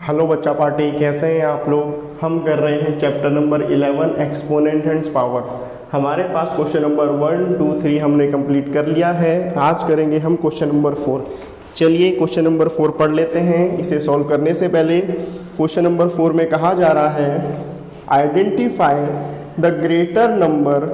Hello बच्चा party, कैसे हैं आप लोग। हम कर रहे हैं chapter number 11 exponent and power. हमारे पास क्वेश्चन नंबर 1, 2, 3 हमने कंप्लीट कर लिया है। आज करेंगे हम क्वेश्चन नंबर 4। चलिए क्वेश्चन नंबर 4 पढ़ लेते हैं। इसे सॉल्व करने से पहले क्वेश्चन नंबर 4 में कहा जा रहा है identify the greater number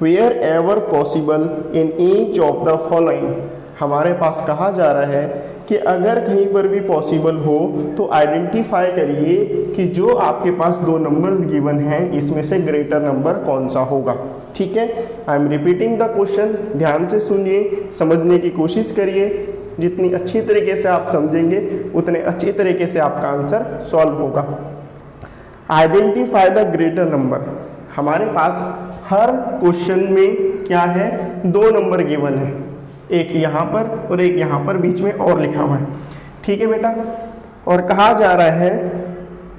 wherever possible in each of the following. हमारे पास कहा जा रहा है कि अगर कहीं पर भी पॉसिबल हो तो आइडेंटिफाई करिए कि जो आपके पास दो नंबर गिवन हैं इसमें से ग्रेटर नंबर कौन सा होगा। ठीक है, I am repeating the question. ध्यान से सुनिए, समझने की कोशिश करिए। जितनी अच्छी तरीके से आप समझेंगे उतने अच्छी तरीके से आपका आंसर सॉल्व होगा। Identify the greater number. हमारे पास हर क्वेश्चन में क्या है, दो नंबर गिवन है, एक यहाँ पर और एक यहाँ पर बीच में और लिखा हुआ है। ठीक है बेटा, और कहा जा रहा है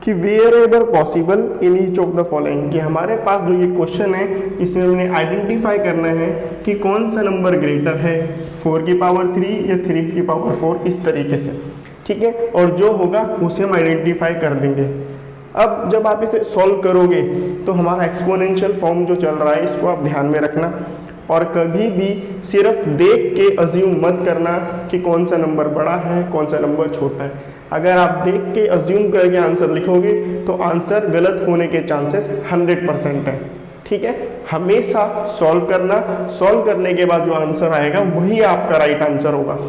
कि wherever possible in each of the following, कि हमारे पास जो ये क्वेश्चन है इसमें हमने आइडेंटिफाई करना है कि कौन सा नंबर ग्रेटर है, 4 की पावर 3 या 3 की पावर 4, इस तरीके से। ठीक है, और जो होगा उसे हम आइडेंटिफाई कर देंगे। अब जब आप इसे सॉल्व करोगे तो हमारा एक्सपोनेंशियल फॉर्म जो चल रहा है इसको आप ध्यान में रखना, और कभी भी सिर्फ देख के अज्यूम मत करना कि कौन सा नंबर बड़ा है कौन सा नंबर छोटा है। अगर आप देख के अज्यूम करके आंसर लिखोगे तो आंसर गलत होने के चांसेस 100% है। ठीक है, हमेशा सॉल्व करना, सॉल्व करने के बाद जो आंसर आएगा वही आपका राइट आंसर होगा।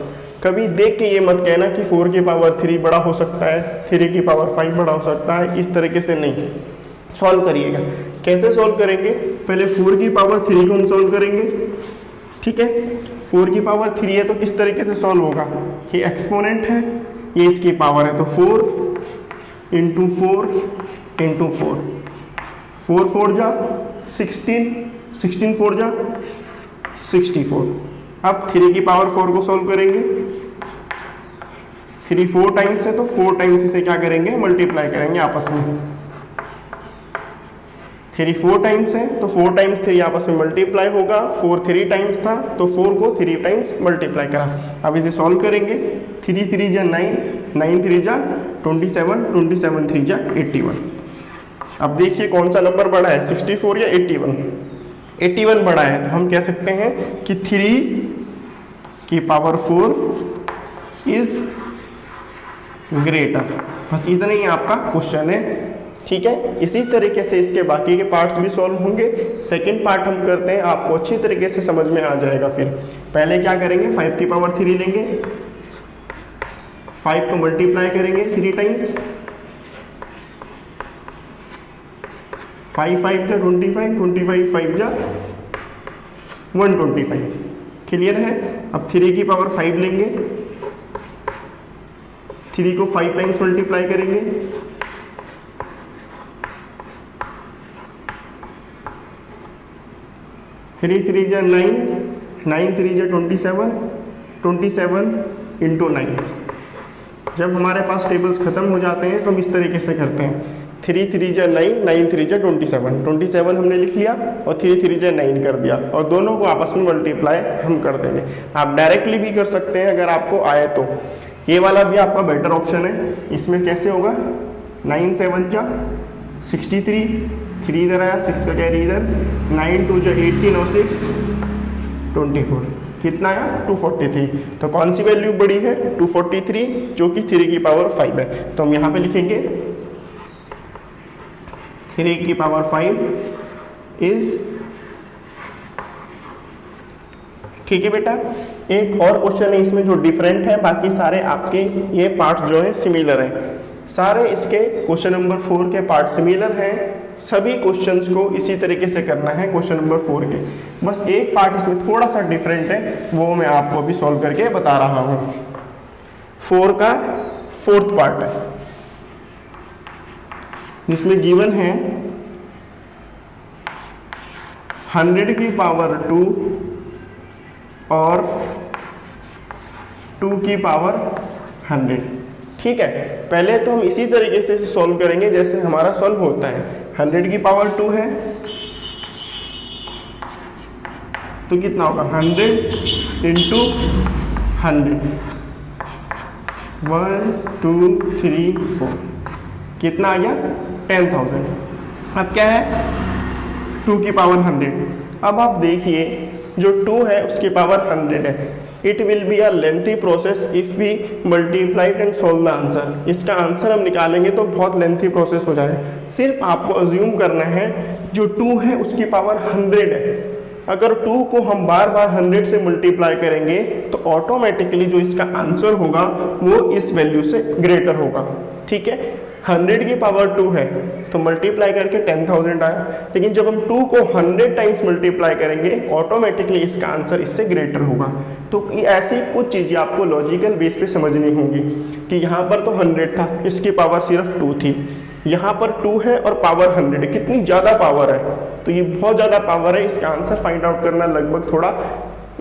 कभी देख के ये मत कहना कि 4 की पावर 3 बड़ा हो सकता है, 3 की पावर 5 बड़ा हो सकता है, इस तरीके से नहीं। सॉल्व करिएगा। कैसे सॉल्व करेंगे, पहले 4 की पावर 3 को हम सॉल्व करेंगे। ठीक है, 4 की पावर 3 है तो किस तरीके से सॉल्व होगा, ये एक्सपोनेंट है, ये इसकी पावर है, तो 4 इंटू 4 इंटू 4, 4 4 जा 16, 16 4 जा 64। अब 3 की पावर 4 को सॉल्व करेंगे। 3 4 टाइम्स है तो 4 टाइम्स इसे क्या करेंगे, मल्टीप्लाई करेंगे आपस में। 3 4 टाइम्स है तो 4 टाइम्स 3 आपस में मल्टीप्लाई होगा। 4 3 टाइम्स था तो 4 को 3 टाइम्स मल्टीप्लाई करा। अब इसे सॉल्व करेंगे। 3 3 जा 9, 9 3 जा 27, 27 3 जा 81। अब देखिए कौन सा नंबर बड़ा है, 64 या 81। 81 बड़ा है तो हम कह सकते हैं कि 3 की पावर 4 इज ग्रेटर। बस इतना ही आपका क्वेश्चन है। ठीक है, इसी तरीके से इसके बाकी के पार्ट्स भी सॉल्व होंगे। सेकंड पार्ट हम करते हैं, आपको अच्छी तरीके से समझ में आ जाएगा। फिर पहले क्या करेंगे, 5 की पावर 3 लेंगे, 5 को मल्टीप्लाई करेंगे 3 टाइम्स, 5 5 जा 25, 25 5 जा 125। क्लियर है। अब 3 की पावर 5 लेंगे, 3 को 5 टाइम्स मल्टीप्लाई करेंगे, 3 3 जा 9, 9 3 जा 27, 27 इंटू 9। जब हमारे पास टेबल्स खत्म हो जाते हैं तो हम इस तरीके से करते हैं, 3 3 जा 9, 9 3 जा 27, 27 हमने लिख लिया और 3 3 जा 9 कर दिया, और दोनों को आपस में मल्टीप्लाई हम कर देंगे। आप डायरेक्टली भी कर सकते हैं अगर आपको आए तो, ये वाला भी आपका बेटर ऑप्शन है। इसमें कैसे होगा, 9 7 जा 63, 3 इधर आया, 6 का कैरी इधर, 9 2 जा 18 और 6 24, कितना आया 243। तो कौन सी वैल्यू बड़ी है, 243, जो कि 3 की पावर 5 है। तो हम यहाँ पे लिखेंगे 3 की पावर 5 इज। ठीक है बेटा, एक और क्वेश्चन है इसमें जो डिफरेंट है, बाकी सारे आपके ये पार्ट जो है सिमिलर है। सारे इसके क्वेश्चन नंबर 4 के पार्ट सिमिलर हैं। सभी क्वेश्चंस को इसी तरीके से करना है क्वेश्चन नंबर 4 के। बस एक पार्ट इसमें थोड़ा सा डिफरेंट है, वो मैं आपको अभी सॉल्व करके बता रहा हूँ। 4 का 4th पार्ट है जिसमें गिवन है 100 की पावर 2 और 2 की पावर 100। ठीक है, पहले तो हम इसी तरीके से सॉल्व करेंगे जैसे हमारा सॉल्व होता है। 100 की पावर 2 है तो कितना होगा, 100 इंटू 100 1 2 3 4 कितना आ गया 10,000। अब क्या है 2 की पावर 100। अब आप देखिए जो 2 है उसकी पावर 100 है। It will be a lengthy process if we multiplied and solve the answer. इसका आंसर हम निकालेंगे तो बहुत लेंथी प्रोसेस हो जाएगा। सिर्फ आपको अज्यूम करना है जो 2 है उसकी पावर 100 है। अगर 2 को हम बार बार 100 से मल्टीप्लाई करेंगे तो ऑटोमेटिकली जो इसका आंसर होगा वो इस वैल्यू से ग्रेटर होगा। ठीक है, 100 की पावर 2 है तो मल्टीप्लाई करके 10,000 आया, लेकिन जब हम 2 को 100 टाइम्स मल्टीप्लाई करेंगे ऑटोमेटिकली इसका आंसर इससे ग्रेटर होगा। तो ऐसी कुछ चीज़ें आपको लॉजिकल बेस पे समझनी होंगी कि यहाँ पर तो 100 था, इसकी पावर सिर्फ 2 थी, यहाँ पर 2 है और पावर 100 है, कितनी ज़्यादा पावर है, तो ये बहुत ज़्यादा पावर है। इसका आंसर फाइंड आउट करना लगभग थोड़ा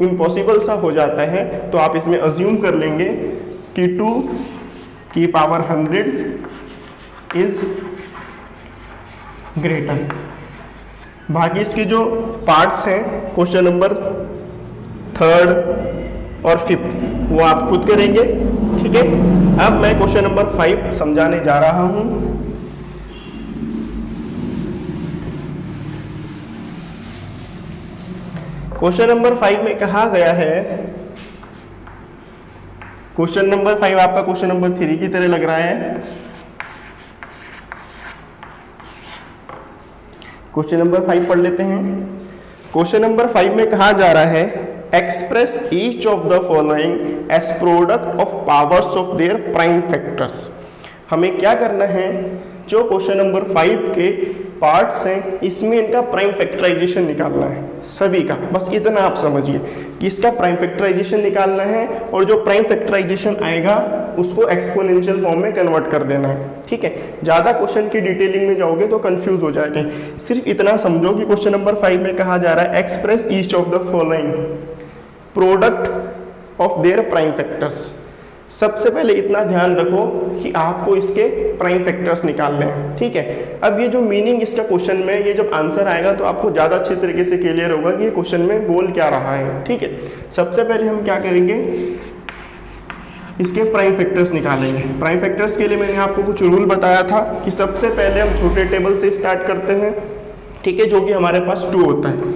इम्पॉसिबल सा हो जाता है। तो आप इसमें अज्यूम कर लेंगे कि 2 की पावर 100 इज ग्रेटर। बाकी इसके जो पार्ट्स हैं क्वेश्चन नंबर 3 और 5 वो आप खुद करेंगे। ठीक है, अब मैं क्वेश्चन नंबर 5 समझाने जा रहा हूं। क्वेश्चन नंबर 5 में कहा गया है, क्वेश्चन नंबर 5 आपका क्वेश्चन नंबर 3 की तरह लग रहा है। क्वेश्चन नंबर 5 पढ़ लेते हैं। क्वेश्चन नंबर 5 में कहा जा रहा है express each of the following as product of powers of their prime factors. हमें क्या करना है, जो क्वेश्चन नंबर 5 के पार्ट्स हैं इसमें इनका प्राइम फैक्टराइजेशन निकालना है सभी का। बस इतना आप समझिए कि इसका प्राइम फैक्टराइजेशन निकालना है और जो प्राइम फैक्टराइजेशन आएगा उसको एक्सपोनेंशियल फॉर्म में कन्वर्ट कर देना है। ठीक है, ज़्यादा क्वेश्चन की डिटेलिंग में जाओगे तो कंफ्यूज हो जाएंगे। सिर्फ इतना समझो कि क्वेश्चन नंबर 5 में कहा जा रहा है express each of the following product of their prime factors. सबसे पहले इतना ध्यान रखो कि आपको इसके प्राइम फैक्टर्स निकालने हैं। ठीक है, अब ये जो मीनिंग इसका क्वेश्चन में, ये जब आंसर आएगा तो आपको ज़्यादा अच्छे तरीके से क्लियर होगा कि ये क्वेश्चन में बोल क्या रहा है। ठीक है, सबसे पहले हम क्या करेंगे, इसके प्राइम फैक्टर्स निकालेंगे। प्राइम फैक्टर्स के लिए मैंने आपको कुछ रूल बताया था कि सबसे पहले हम छोटे टेबल से स्टार्ट करते हैं। ठीक है, जो कि हमारे पास 2 होता है।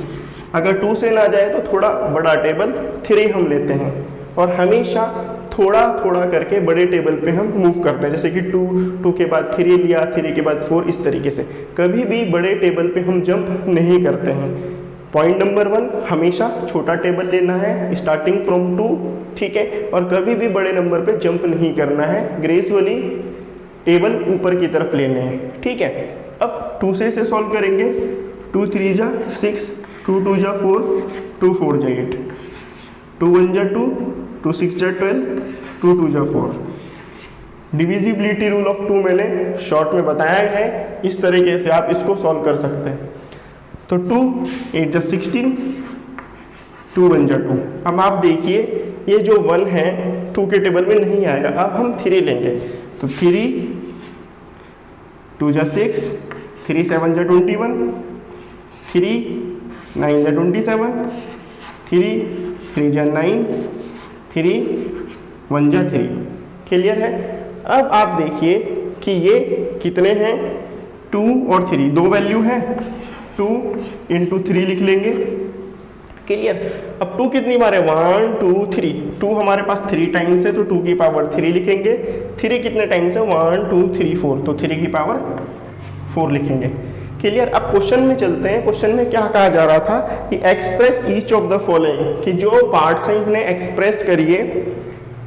अगर 2 से ना जाए तो थोड़ा बड़ा टेबल 3 हम लेते हैं और हमेशा थोड़ा थोड़ा करके बड़े टेबल पे हम मूव करते हैं। जैसे कि 2 के बाद 3 लिया, 3 के बाद 4, इस तरीके से कभी भी बड़े टेबल पे हम जंप नहीं करते हैं। पॉइंट नंबर 1, हमेशा छोटा टेबल लेना है स्टार्टिंग फ्रॉम 2। ठीक है, और कभी भी बड़े नंबर पे जंप नहीं करना है, ग्रेजुअली टेबल ऊपर की तरफ लेने हैं। ठीक है, अब 2 से इसे सॉल्व करेंगे। 2 3 जा 6, 2 2 जा 4, 2 4 जा 8, 2 1 जा 2, 2 6 जा 12, 2 2 जा 4। डिविजिबिलिटी रूल ऑफ 2 मैंने शॉर्ट में बताया है, इस तरीके से आप इसको सॉल्व कर सकते हैं। तो 2 8 जा 16, 2 1 जा 2। अब आप देखिए ये जो 1 है 2 के टेबल में नहीं आएगा। अब हम 3 लेंगे तो 3 2 जा 6, 3 7 जा 21, 3 9 जा 27, 3 3 जा 9, 3 1 जा 3। क्लियर है। अब आप देखिए कि ये कितने हैं, 2 और 3, 2 वैल्यू है, 2 × 3 लिख लेंगे। क्लियर। अब 2 कितनी बार है, 1 2 3, 2 हमारे पास 3 टाइम्स है तो 2 की पावर 3 लिखेंगे। 3 कितने टाइम्स है, 1 2 3 4, तो 3 की पावर 4 लिखेंगे। क्लियर। अब क्वेश्चन में चलते हैं। क्वेश्चन में क्या कहा जा रहा था कि express each of the following, कि जो पार्ट्स हैं इन्हें एक्सप्रेस करिए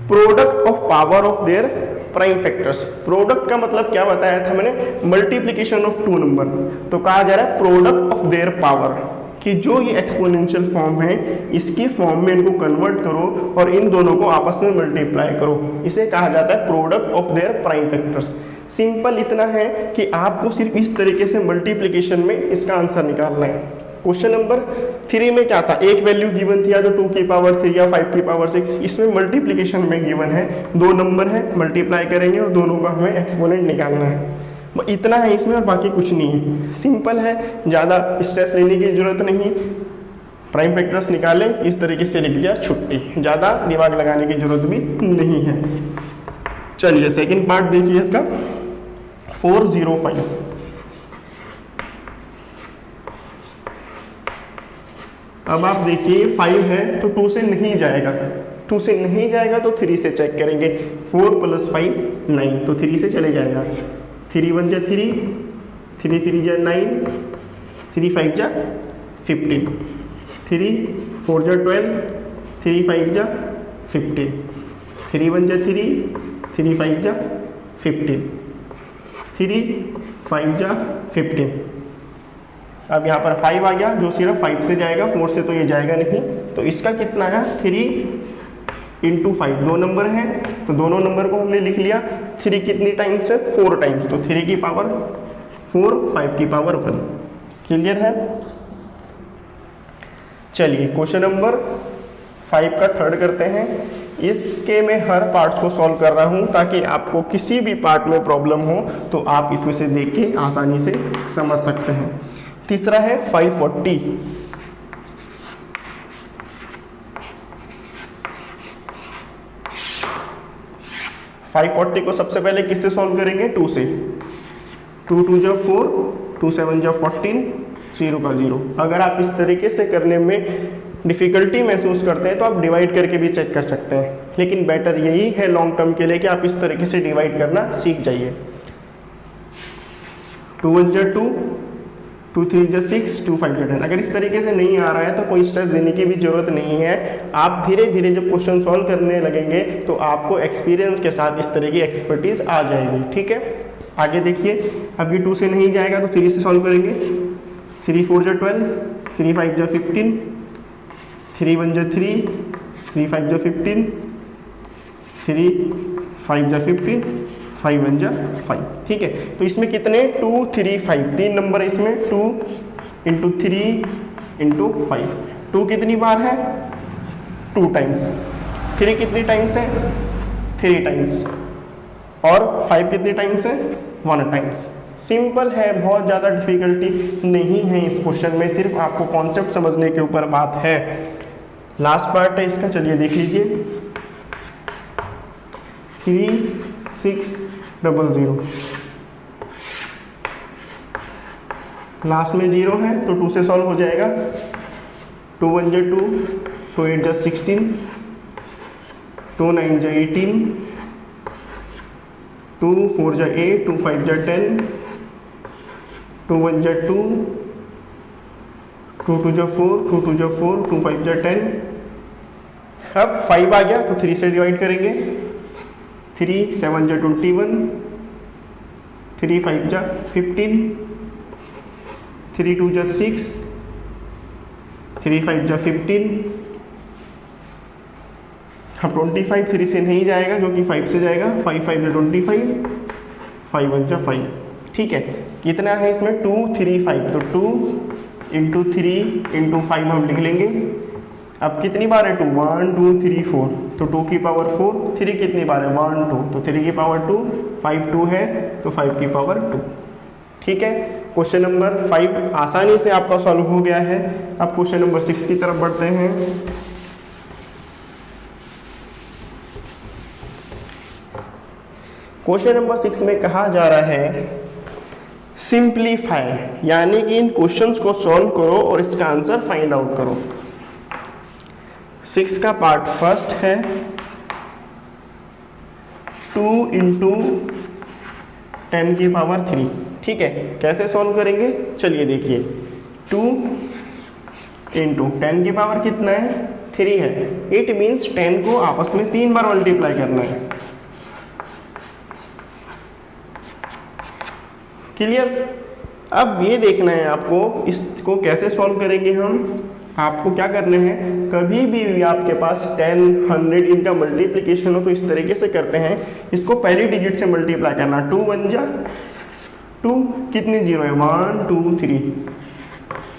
product of power of their prime factors. Product का मतलब क्या बताया था मैंने, मल्टीप्लिकेशन ऑफ 2 नंबर। तो कहा जा रहा है प्रोडक्ट ऑफ देयर पावर, कि जो ये एक्सपोनेंशियल फॉर्म है इसकी फॉर्म में इनको कन्वर्ट करो और इन दोनों को आपस में मल्टीप्लाई करो। इसे कहा जाता है product of their prime factors. Simple इतना है कि आपको सिर्फ इस तरीके से मल्टीप्लिकेशन में इसका आंसर निकालना है। क्वेश्चन नंबर 3 में क्या था, एक वैल्यू गिवन थी या तो 2 की पावर 3 या 5 की पावर 6। इसमें मल्टीप्लिकेशन में गिवन है 2 नंबर है, मल्टीप्लाई करेंगे और दोनों का हमें एक्सपोनेंट निकालना है। इतना है इसमें और बाकी कुछ नहीं है, सिंपल है, ज़्यादा स्ट्रेस लेने की जरूरत नहीं। प्राइम फैक्टर्स निकाले, इस तरीके से लिख दिया, छुट्टी। ज़्यादा दिमाग लगाने की जरूरत भी नहीं है। चलिए सेकंड पार्ट देखिए इसका, 405। अब आप देखिए 5 है तो 2 से नहीं जाएगा, 2 से नहीं जाएगा तो 3 से चेक करेंगे। 4 + 5 9, तो 3 से चले जाएगा। 3 × 1 = 3, 3 × 3 = 9, 3 × 5 = 15, 3 × 4 = 12, 3 × 5 = 15, 3 × 1 = 3, 3 × 5 = 15, 3 × 5 = 15। अब यहाँ पर 5 आ गया जो सिर्फ 5 से जाएगा, 4 से तो ये जाएगा नहीं। तो इसका कितना है 3 × 5, 2 नंबर हैं तो दोनों नंबर को हमने लिख लिया। 3 कितनी टाइम्स है 4 टाइम्स, तो 3 की पावर 4, 5 की पावर 1। क्लियर है। चलिए क्वेश्चन नंबर 5 का थर्ड करते हैं। इसके मैं हर पार्ट को सॉल्व कर रहा हूं ताकि आपको किसी भी पार्ट में प्रॉब्लम हो तो आप इसमें से देख के आसानी से समझ सकते हैं। तीसरा है 540। 540 को सबसे पहले किससे सॉल्व करेंगे 2 से। 2 × 2 = 4, 2 × 7 = 14, 0 का 0। अगर आप इस तरीके से करने में डिफ़िकल्टी महसूस करते हैं तो आप डिवाइड करके भी चेक कर सकते हैं, लेकिन बेटर यही है लॉन्ग टर्म के लिए कि आप इस तरीके से डिवाइड करना सीख जाइए। 2 × 1 = 2, 2 × 3 = 6, 2 × 5 = 10। अगर इस तरीके से नहीं आ रहा है तो कोई स्ट्रेस देने की भी ज़रूरत नहीं है। आप धीरे धीरे जब क्वेश्चन सॉल्व करने लगेंगे तो आपको एक्सपीरियंस के साथ इस तरह की एक्सपर्टीज आ जाएगी। ठीक है, आगे देखिए। अब ये 2 से नहीं जाएगा तो 3 से सॉल्व करेंगे। 3 × 4 = 12, 3 × 5 = 15, 3 × 1 = 3, 3 × 5 = 15, 3 × 5 = 15, 5 × 1 = 5। ठीक है, तो इसमें कितने 2 3 5 3 नंबर है इसमें। 2 × 3 × 5। 2 कितनी बार है 2 टाइम्स, 3 कितनी टाइम्स है 3 टाइम्स, और 5 कितनी टाइम्स है 1 टाइम्स। सिंपल है, बहुत ज़्यादा डिफिकल्टी नहीं है इस क्वेश्चन में, सिर्फ आपको कॉन्सेप्ट समझने के ऊपर बात है। लास्ट पार्ट है इसका, चलिए देख लीजिए। 3 6 0 0, लास्ट में 0 है तो 2 से सॉल्व हो जाएगा। 2 × 1 = 2, 2 × 8 = 16, 2 × 9 = 18, 2 × 4 = 8, 2 × 5 = 10, 2 × 1 = 2, 2 × 2 = 4, 2 × 2 = 4, 2 × 5 = 10। अब 5 आ गया तो 3 से डिवाइड करेंगे। 3 × 7 = 21, 3 × 5 = 15, 3 × 2 = 6, 3 × 5 = 15। अब 25 3 से नहीं जाएगा जो कि 5 से जाएगा। 5 × 5 = 25, 5 × 1 = 5। ठीक है, कितना है इसमें 2 3 5, तो 2 × 3 × 5 हम लिख लेंगे। अब कितनी बार है 2 1 2 3 4, तो 2 की पावर 4। 3 कितनी बार है 1 2, तो 3 की पावर 2। 5 2 है तो 5 की पावर 2। ठीक है, क्वेश्चन नंबर 5 आसानी से आपका सॉल्व हो गया है। अब क्वेश्चन नंबर 6 की तरफ बढ़ते हैं। क्वेश्चन नंबर 6 में कहा जा रहा है सिंप्लीफाई, यानी कि इन क्वेश्चंस को सॉल्व करो और इसका आंसर फाइंड आउट करो। 6 का पार्ट फर्स्ट है 2 × 10 की पावर 3। ठीक है, कैसे सॉल्व करेंगे चलिए देखिए। 2 × 10 की पावर कितना है 3 है। इट मीन्स 10 को आपस में 3 बार मल्टीप्लाई करना है। क्लियर। अब ये देखना है आपको इसको कैसे सॉल्व करेंगे हम। आपको क्या करना है, कभी भी आपके पास 10 100 इनका मल्टीप्लिकेशन हो तो इस तरीके से करते हैं, इसको पहली डिजिट से मल्टीप्लाई करना। 2 × 1 = 2, कितनी 0 है 1 2 3,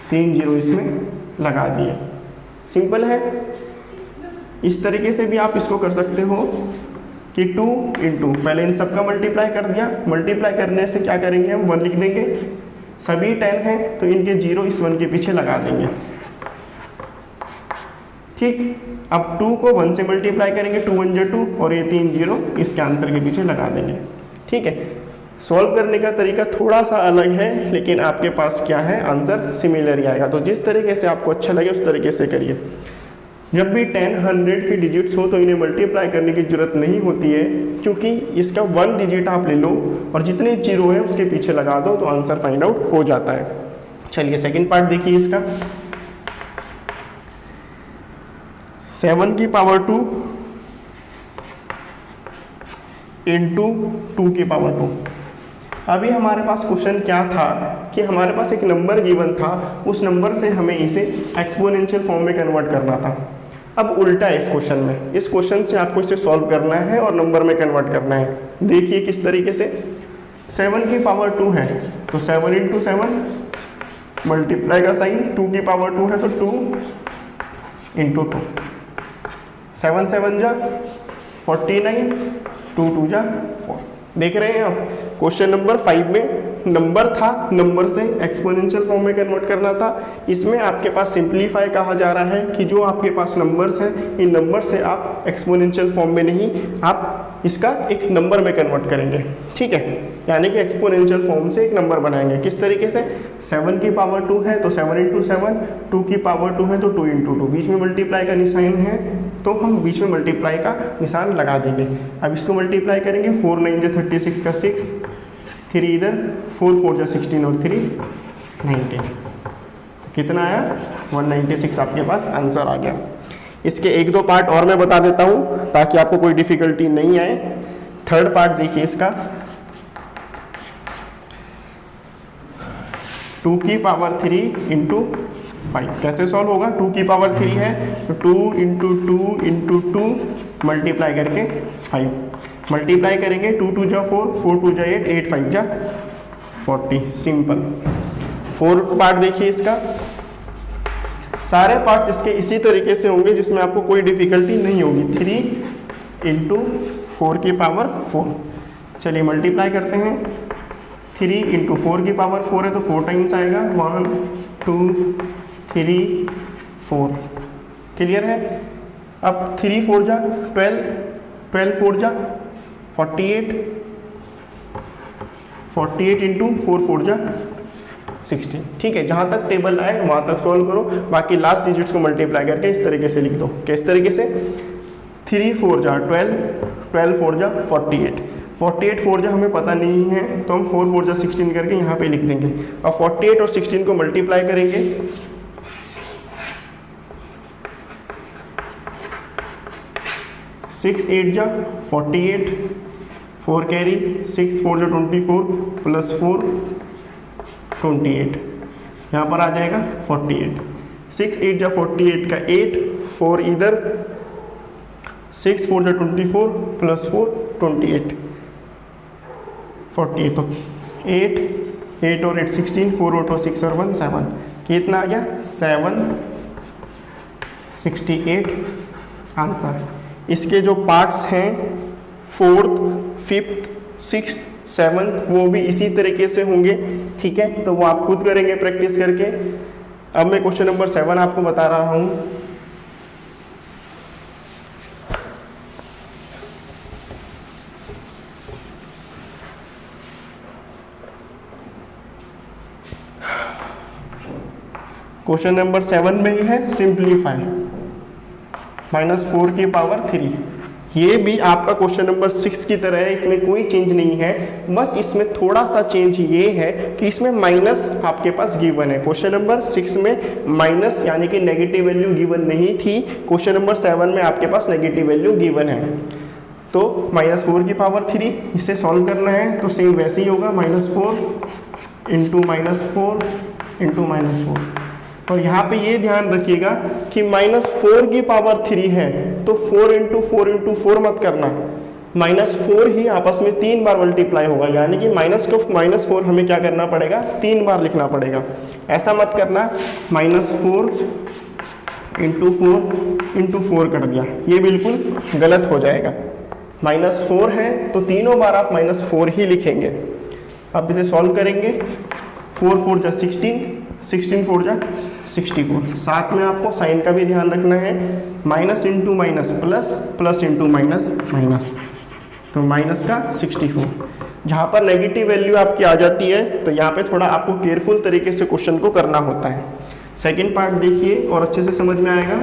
3 0 इसमें लगा दिए। सिंपल है। इस तरीके से भी आप इसको कर सकते हो कि 2 × 2, पहले इन सब का मल्टीप्लाई कर दिया। मल्टीप्लाई करने से क्या करेंगे हम 1 लिख देंगे। सभी 10 हैं तो इनके 0 इस 1 के पीछे लगा देंगे। ठीक, अब 2 को 1 से मल्टीप्लाई करेंगे, 2 1 2 और ये 3 0 इसके आंसर के पीछे लगा देंगे। ठीक है, सॉल्व करने का तरीका थोड़ा सा अलग है, लेकिन आपके पास क्या है, आंसर सिमिलर ही आएगा। तो जिस तरीके से आपको अच्छा लगे उस तरीके से करिए। जब भी 10 100 की डिजिट्स हो तो इन्हें मल्टीप्लाई करने की जरूरत नहीं होती है, क्योंकि इसका 1 डिजिट आप ले लो और जितने जीरो है उसके पीछे लगा दो तो आंसर फाइंड आउट हो जाता है। चलिए सेकंड पार्ट देखिए इसका। 7 की पावर 2 इंटू 2 की पावर 2। अभी हमारे पास क्वेश्चन क्या था कि हमारे पास एक नंबर गिवन था, उस नंबर से हमें इसे एक्सपोनेंशियल फॉर्म में कन्वर्ट करना था। अब उल्टा है इस क्वेश्चन में, इस क्वेश्चन से आपको इसे सॉल्व करना है और नंबर में कन्वर्ट करना है। देखिए किस तरीके से। 7 की पावर 2 है तो 7 इंटू 7 मल्टीप्लाई का साइन, 2 की पावर 2 है तो 2 इंटू 2, 7 7 जा 49, 2 2 जा 4। देख रहे हैं आप, क्वेश्चन नंबर 5 में नंबर था, नंबर से एक्सपोनेंशियल फॉर्म में कन्वर्ट करना था। इसमें आपके पास सिंप्लीफाई कहा जा रहा है कि जो आपके पास नंबर्स हैं, इन नंबर से आप एक्सपोनेंशियल फॉर्म में नहीं, आप इसका एक नंबर में कन्वर्ट करेंगे। ठीक है, यानी कि एक्सपोनेंशियल फॉर्म से एक नंबर बनाएंगे। किस तरीके से, 7 की पावर 2 है तो 7 इंटू 7, 2 की पावर 2 है तो 2 इंटू 2, बीच में मल्टीप्लाई का निशान है तो हम बीच में मल्टीप्लाई का निशान लगा देंगे। अब इसको मल्टीप्लाई करेंगे, 4 9 जा 36 का 6, 3 इधर, 4 4 जा 16 और 3 19, तो कितना आया 196 आपके पास आंसर आ गया। इसके 1-2 पार्ट और मैं बता देता हूँ ताकि आपको कोई डिफिकल्टी नहीं आए। थर्ड पार्ट देखिए इसका। 2 की पावर 3 इंटू 5 कैसे सॉल्व होगा। 2 की पावर 3 है तो 2 इंटू 2 इंटू 2 मल्टीप्लाई करके 5, मल्टीप्लाई करेंगे 2 2 जा 4, 4 2 जा 8, 8 5 जा 40, सिंपल। फोर्थ पार्ट देखिए इसका। सारे पार्ट इसके इसी तरीके से होंगे जिसमें आपको कोई डिफिकल्टी नहीं होगी। 3 इंटू 4 की पावर 4, चलिए मल्टीप्लाई करते हैं। 3 इंटू 4 की पावर 4 है तो 4 टाइम्स आएगा, 1 2 3 4, क्लियर है। अब 3 4 जा 12, 12 4 जा 48, 48 इंटू 4 4 जा 16। ठीक है, जहाँ तक टेबल आए वहाँ तक सॉल्व करो, बाकी लास्ट डिजिट्स को मल्टीप्लाई करके इस तरीके से लिख दो। किस तरीके से, 3 4 जा 12, 12 4 जा 48, 48 4 जा हमें पता नहीं है तो हम 4 4 जा 16 करके यहाँ पे लिख देंगे। अब 48 और 16 को मल्टीप्लाई करेंगे, 6 8 जा 48, 4 कैरी, 6 4 जा 24 प्लस 4 28, यहाँ पर आ जाएगा 48। 6 8 जा 48 का 8, 4 इधर, 6 4 जा 24 प्लस 4 28, 48 तो 8 8 और 8 16, 4 8 और 6 और 1 7, कितना आ गया 768 आंसर। इसके जो पार्ट्स हैं 4th 5th 6th 7th वो भी इसी तरीके से होंगे। ठीक है, तो वो आप खुद करेंगे प्रैक्टिस करके। अब मैं क्वेश्चन नंबर 7 आपको बता रहा हूँ। क्वेश्चन नंबर 7 में ही है सिंप्लीफाई, -4 की पावर 3। ये भी आपका क्वेश्चन नंबर 6 की तरह है, इसमें कोई चेंज नहीं है, बस इसमें थोड़ा सा चेंज ये है कि इसमें माइनस आपके पास गिवन है। क्वेश्चन नंबर 6 में माइनस यानी कि नेगेटिव वैल्यू गिवन नहीं थी, क्वेश्चन नंबर 7 में आपके पास नेगेटिव वैल्यू गिवन है। तो -4 की पावर 3 इसे सॉल्व करना है तो सेम वैसे ही होगा, -4 इंटू -4 इंटू -4। और यहाँ पे ये ध्यान रखिएगा कि -4 की पावर 3 है तो 4 इंटू 4 इंटू 4 मत करना, -4 ही आपस में 3 बार मल्टीप्लाई होगा, यानी कि माइनस को -4 हमें क्या करना पड़ेगा 3 बार लिखना पड़ेगा। ऐसा मत करना -4 इंटू 4 इंटू 4 कर दिया, ये बिल्कुल गलत हो जाएगा। -4 है तो तीनों बार आप -4 ही लिखेंगे। अब इसे सॉल्व करेंगे, 4 4 जा 16, 16 4 जा 64। साथ में आपको साइन का भी ध्यान रखना है, minus into minus plus, plus into minus minus, तो माइनस का 64। जहाँ पर नेगेटिव वैल्यू आपकी आ जाती है तो यहाँ पे थोड़ा आपको केयरफुल तरीके से क्वेश्चन को करना होता है। सेकंड पार्ट देखिए और अच्छे से समझ में आएगा।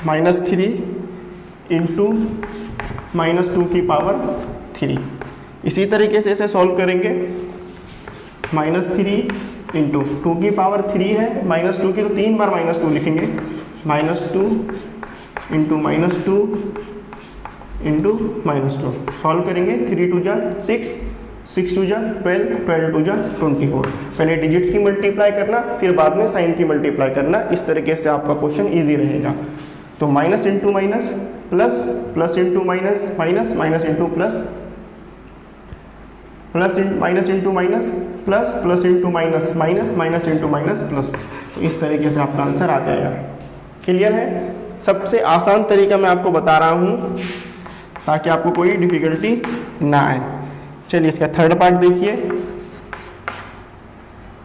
-3 इंटू -2 की पावर 3, इसी तरीके से इसे सॉल्व करेंगे। -3 इंटू 2 की पावर 3 है, -2 की तो 3 बार -2 लिखेंगे, -2 इंटू -2 इंटू -2 सॉल्व करेंगे। 3 2 जा 6, 6 2 जा 12, 12 2 जा 24। पहले डिजिट्स की मल्टीप्लाई करना, फिर बाद में साइन की मल्टीप्लाई करना, इस तरीके से आपका क्वेश्चन इजी रहेगा। तो minus into minus plus, plus into minus minus, minus into plus, plus minus into minus plus, plus into minus minus, minus into minus plus. तो इस तरीके से आपका आंसर आ जाएगा। क्लियर है? सबसे आसान तरीका मैं आपको बता रहा हूँ ताकि आपको कोई डिफिकल्टी ना आए। चलिए इसका थर्ड पार्ट देखिए।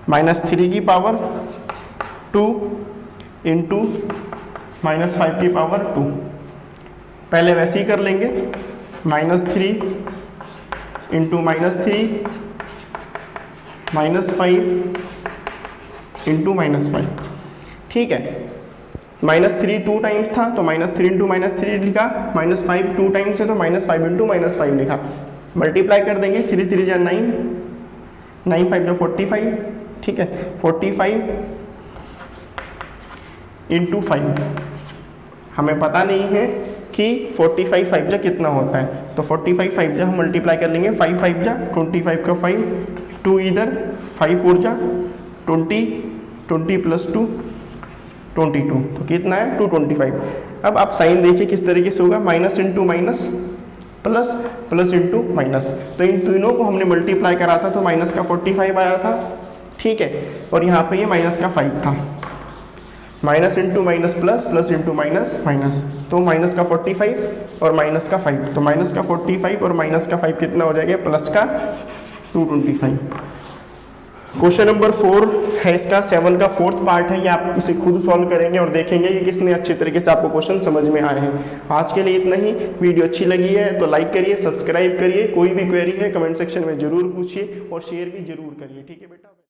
-3 की पावर 2 इंटू -5 की पावर 2। पहले वैसे ही कर लेंगे, -3 इंटू -3 -5 इंटू -5। ठीक है, -3 2 टाइम्स था तो -3 इंटू -3 लिखा, -5 2 टाइम्स है तो -5 इंटू -5 लिखा। मल्टीप्लाई कर देंगे, 3 3 जा 9, 9 5 जा 45। ठीक है, 45 इंटू 5। हमें पता नहीं है कि 45 5 जा कितना होता है, तो 45 5 जा हम मल्टीप्लाई कर लेंगे, 5 5 जा 25 का 5, 2 इधर, 5 4 जा 20, 20 प्लस 2 22, तो कितना है 225। अब आप साइन देखिए किस तरीके से होगा, minus into minus plus, plus into minus. तो इन तीनों को हमने मल्टीप्लाई करा था तो माइनस का 45 आया था। ठीक है, और यहाँ पे ये माइनस का 5 था। Minus into minus plus, plus into minus minus, तो माइनस का 45 और माइनस का 5, तो माइनस का 45 और माइनस का 5 कितना हो जाएगा, प्लस का 225। क्वेश्चन नंबर 4 है इसका, 7 का 4th पार्ट है, ये आप इसे खुद सॉल्व करेंगे और देखेंगे कि किसने अच्छे तरीके से आपको क्वेश्चन समझ में आए हैं। आज के लिए इतना ही। वीडियो अच्छी लगी है तो लाइक करिए, सब्सक्राइब करिए, कोई भी क्वेरी है कमेंट सेक्शन में जरूर पूछिए और शेयर भी जरूर करिए। ठीक है बेटा।